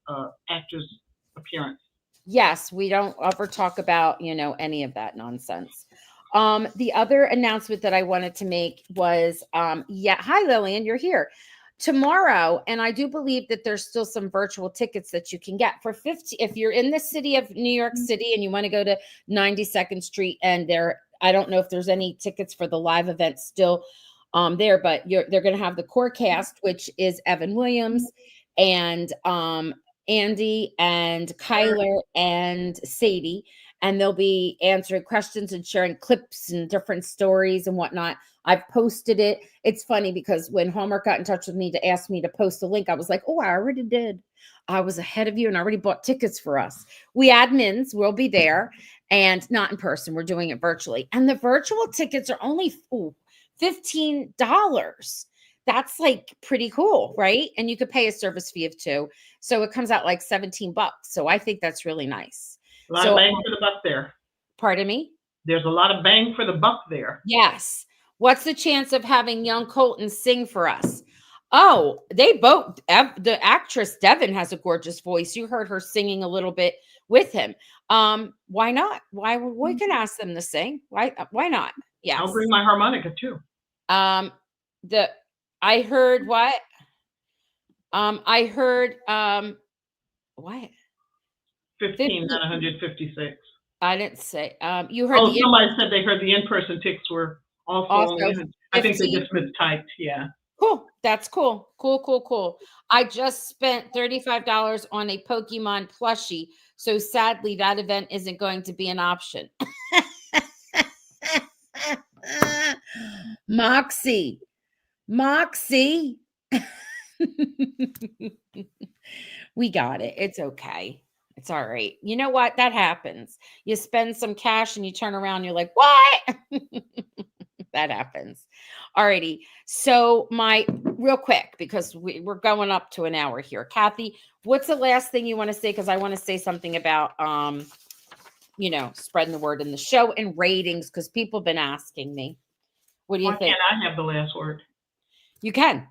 actors' appearance. Yes, we don't ever talk about, any of that nonsense. The other announcement that I wanted to make was, hi, Lillian, you're here tomorrow. And I do believe that there's still some virtual tickets that you can get for $50. If you're in the city of New York City and you want to go to 92nd Street, and I don't know if there's any tickets for the live event still there, but they're going to have the core cast, which is Evan Williams and Andy and Kyler and Sadie, and they'll be answering questions and sharing clips and different stories and whatnot. I've posted it. It's funny because when Hallmark got in touch with me to ask me to post a link, I was like, oh, I already did. I was ahead of you and I already bought tickets for us. We admins will be there and not in person. We're doing it virtually. And the virtual tickets are only $15. That's like pretty cool, right? And you could pay a service fee of 2. So it comes out like $17. So I think that's really nice. A lot of So, bang for the buck there. pardon me? There's a lot of bang for the buck there. Yes. What's the chance of having young Colton sing for us? Oh, they both, the actress Devin has a gorgeous voice. You heard her singing a little bit with him. Why not? Why we can ask them to sing? Why not? Yes. I'll bring my harmonica too. The I heard what? I heard what? 15, not 156. I didn't say. You heard Oh, somebody said they heard the in-person ticks were also I think they just mistyped. Yeah. Cool. That's cool. Cool. I just spent $35 on a Pokemon plushie. So sadly, that event isn't going to be an option. Moxie. We got it. It's okay. It's all right. You know what? That happens. You spend some cash and you turn around and you're like, what? That happens. Alrighty. So real quick, because we're going up to an hour here. Kathy, what's the last thing you want to say? Because I want to say something about spreading the word in the show and ratings, because people have been asking me. What do you think? Can I have the last word? You can.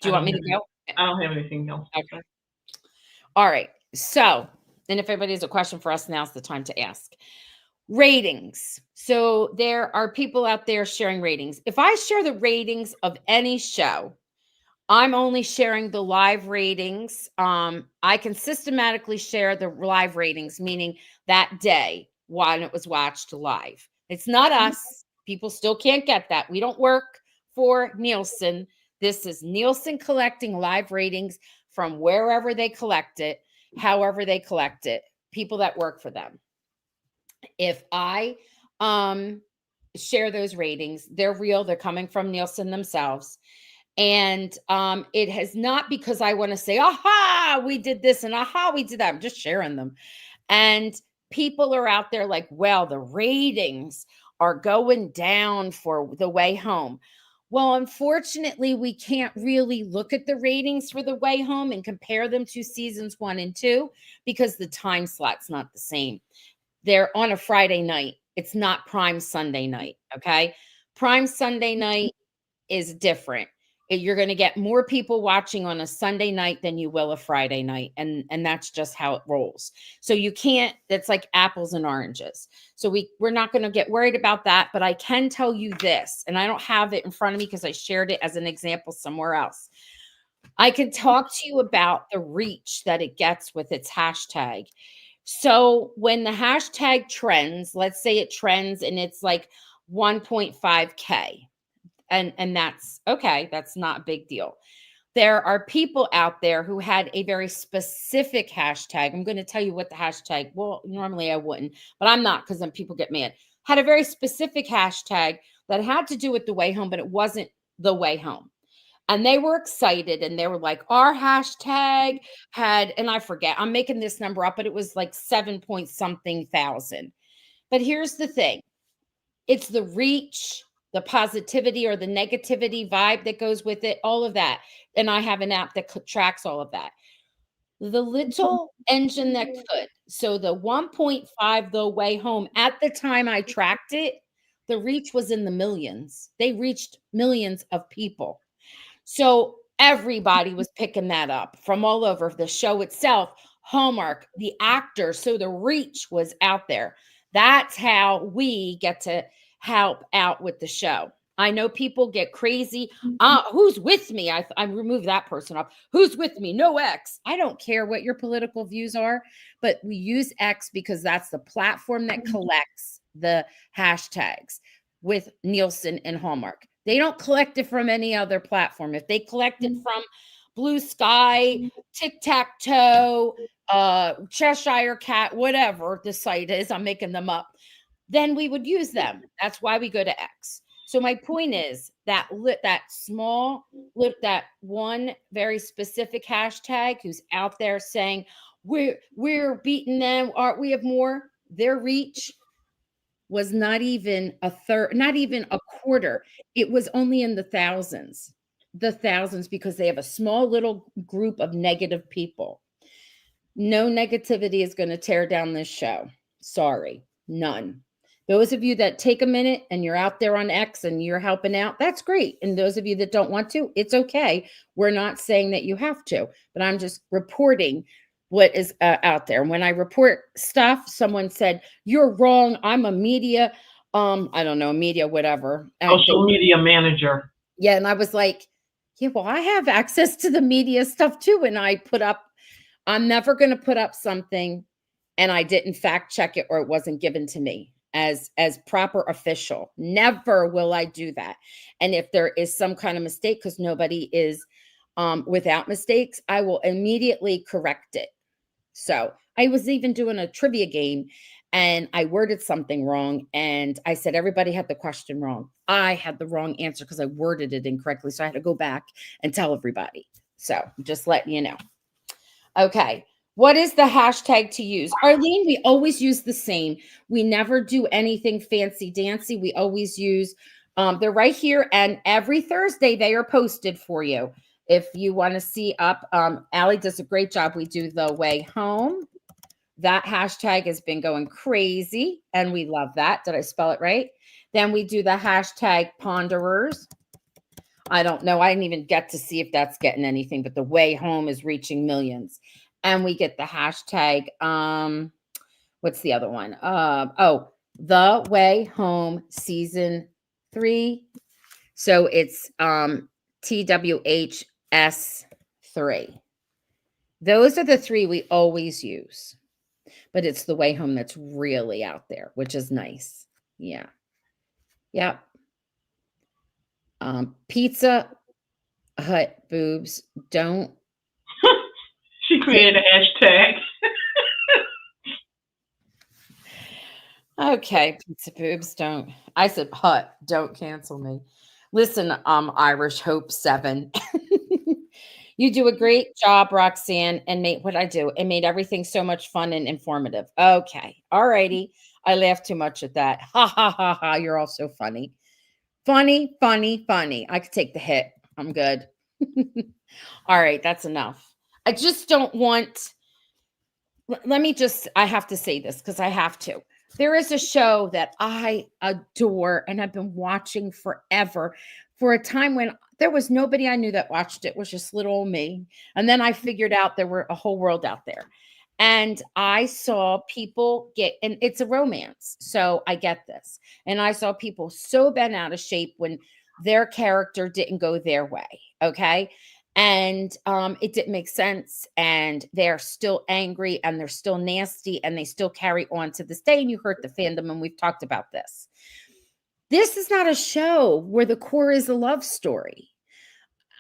Do you want me to go? I don't have anything else. Okay. All right. So, and if anybody has a question for us, now's the time to ask. Ratings. So there are people out there sharing ratings. If I share the ratings of any show, I'm only sharing the live ratings. I can systematically share the live ratings, meaning that day when it was watched live. It's not us. People still can't get that. We don't work for Nielsen. This is Nielsen collecting live ratings from wherever they collect it, however they collect it, people that work for them. If I share those ratings, they're real. They're coming from Nielsen themselves. And it has not because I want to say, aha, we did this and aha, we did that. I'm just sharing them. And people are out there like, well, the ratings are going down for The Way Home. Well, unfortunately, we can't really look at the ratings for The Way Home and compare them to seasons 1 and 2 because the time slot's not the same. They're on a Friday night. It's not prime Sunday night. Okay. Prime Sunday night is different. You're going to get more people watching on a Sunday night than you will a Friday night. And that's just how it rolls. So you can't, that's like apples and oranges. So we're not going to get worried about that, but I can tell you this, and I don't have it in front of me because I shared it as an example somewhere else. I can talk to you about the reach that it gets with its hashtag. So when the hashtag trends, let's say it trends and it's like 1.5K. And that's okay. That's not a big deal. There are people out there who had a very specific hashtag. I'm going to tell you what the hashtag, well, normally I wouldn't, but I'm not because then people get mad. Had a very specific hashtag that had to do with The Way Home, but it wasn't The Way Home. And they were excited and they were like, our hashtag had, and I forget, I'm making this number up, but it was like 7 point something thousand. But here's the thing. It's the reach, the positivity or the negativity vibe that goes with it, all of that. And I have an app that tracks all of that. The little engine that could. So the 1.5 The Way Home, at the time I tracked it, the reach was in the millions. They reached millions of people. So everybody was picking that up from all over the show itself, Hallmark, the actors. So the reach was out there. That's how we get to help out with the show. I know people get crazy. Who's with me? I removed that person off. Who's with me? No X. I don't care what your political views are, but we use X because that's the platform that collects the hashtags with Nielsen and Hallmark. They don't collect it from any other platform. If they collect it from Blue Sky, Tic-Tac-Toe, Cheshire Cat, whatever the site is, I'm making them up, then we would use them. That's why we go to X. So my point is that that one very specific hashtag who's out there saying we're beating them, we have more, their reach was not even a third, not even a quarter. It was only in the thousands, because they have a small little group of negative people. No negativity is going to tear down this show. Sorry, none. Those of you that take a minute and you're out there on X and you're helping out, that's great. And those of you that don't want to, it's okay. We're not saying that you have to, but I'm just reporting what is out there. And when I report stuff, someone said, "You're wrong. I'm a media, I don't know, media, whatever." Social media manager. Yeah, and I was like, yeah, well, I have access to the media stuff too. And I put up, I'm never going to put up something and I didn't fact check it or it wasn't given to me as proper official. Never will I do that. And if there is some kind of mistake, because nobody is without mistakes, I will immediately correct it. So I was even doing a trivia game and I worded something wrong. And I said, everybody had the question wrong. I had the wrong answer because I worded it incorrectly. So I had to go back and tell everybody. So just letting you know. Okay. What is the hashtag to use? Arlene, we always use the same. We never do anything fancy dancy. We always use, they're right here. And every Thursday they are posted for you. If you want to see up, Allie does a great job. We do the way home. That hashtag has been going crazy and we love that. Did I spell it right? Then we do the hashtag ponderers. I don't know. I didn't even get to see if that's getting anything, but the way home is reaching millions. And we get the hashtag, what's the other one? The way home season 3. So it's TWH S3. Those are the 3 we always use. But it's the way home that's really out there, which is nice. Yeah. Yep. Pizza Hut boobs don't. She created a hashtag. Okay, pizza boobs don't. I said Hut, don't cancel me. Listen, Irish Hope 7. You do a great job, Roxanne, and made what I do. It made everything so much fun and informative. Okay. All righty. I laughed too much at that. Ha ha ha ha. You're all so funny. Funny, funny, funny. I could take the hit. I'm good. All right, that's enough. I just don't want, let me just, I have to say this because I have to. There is a show that I adore and I've been watching forever, for a time when there was nobody I knew that watched it. It was just little old me. And then I figured out there were a whole world out there. And I saw people get, and it's a romance. So I get this. And I saw people so bent out of shape when their character didn't go their way. Okay. And it didn't make sense. And they're still angry and they're still nasty and they still carry on to this day. And you hurt the fandom. And we've talked about this. This is not a show where the core is a love story.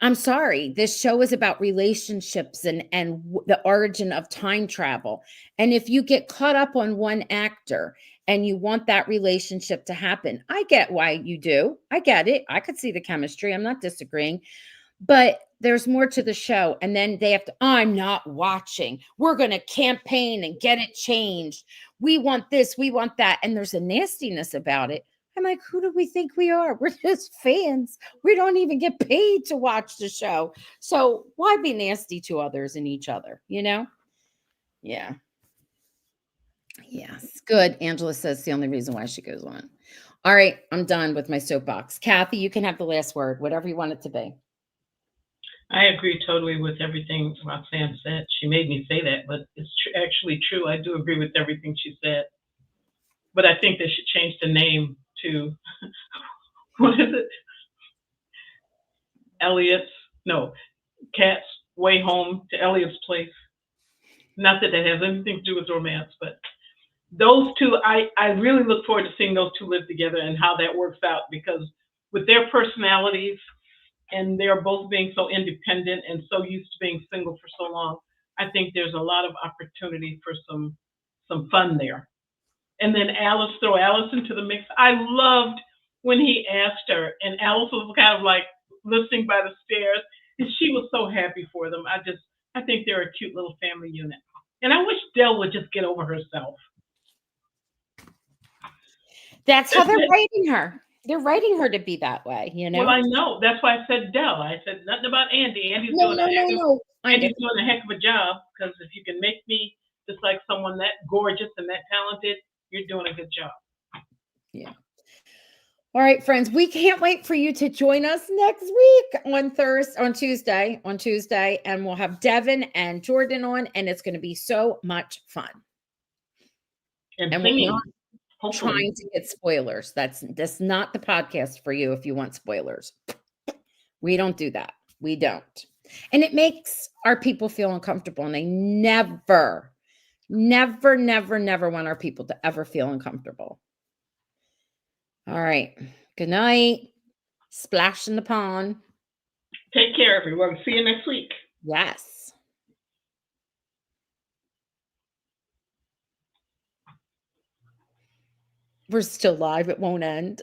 I'm sorry. This show is about relationships and the origin of time travel. And if you get caught up on one actor and you want that relationship to happen, I get why you do. I get it. I could see the chemistry. I'm not disagreeing. But there's more to the show. And then they have to, I'm not watching. We're going to campaign and get it changed. We want this, we want that. And there's a nastiness about it. I'm like, who do we think we are? We're just fans. We don't even get paid to watch the show. So why be nasty to others and each other, you know? Yeah. Yes. Good. Angela says the only reason why she goes on. All right. I'm done with my soapbox. Kathy, you can have the last word, whatever you want it to be. I agree totally with everything Roxanne said. She made me say that, but it's actually true. I do agree with everything she said. But I think they should change the name to, what is it? Elliot's, no, Cat's Way Home to Elliot's Place. Not that that has anything to do with romance, but those two, I really look forward to seeing those two live together and how that works out, because with their personalities, and they're both being so independent and so used to being single for so long, I think there's a lot of opportunity for some fun there. And then Alice, throw Alice into the mix. I loved when he asked her, and Alice was kind of like listening by the stairs, and she was so happy for them. I think they're a cute little family unit. And I wish Dell would just get over herself. That's how they're writing her. They're writing her to be that way, you Well, know? I know. That's why I said Dell. I said nothing about Andy. Andy's No, doing a no, no, heck of no. I know. Andy's doing a heck of a job, because if you can make me just like someone that gorgeous and that talented, you're doing a good job. Yeah. All right, friends, we can't wait for you to join us next week on Tuesday, and we'll have Devin and Jordan on, and it's going to be so much fun. And And we're singing, not hopefully. trying to get spoilers. That's not the podcast for you if you want spoilers. We don't do that. We don't. And it makes our people feel uncomfortable, and they never, never, never, never want our people to ever feel uncomfortable. All right. Good night. Splash in the pond. Take care, everyone. See you next week. Yes. We're still live. It won't end.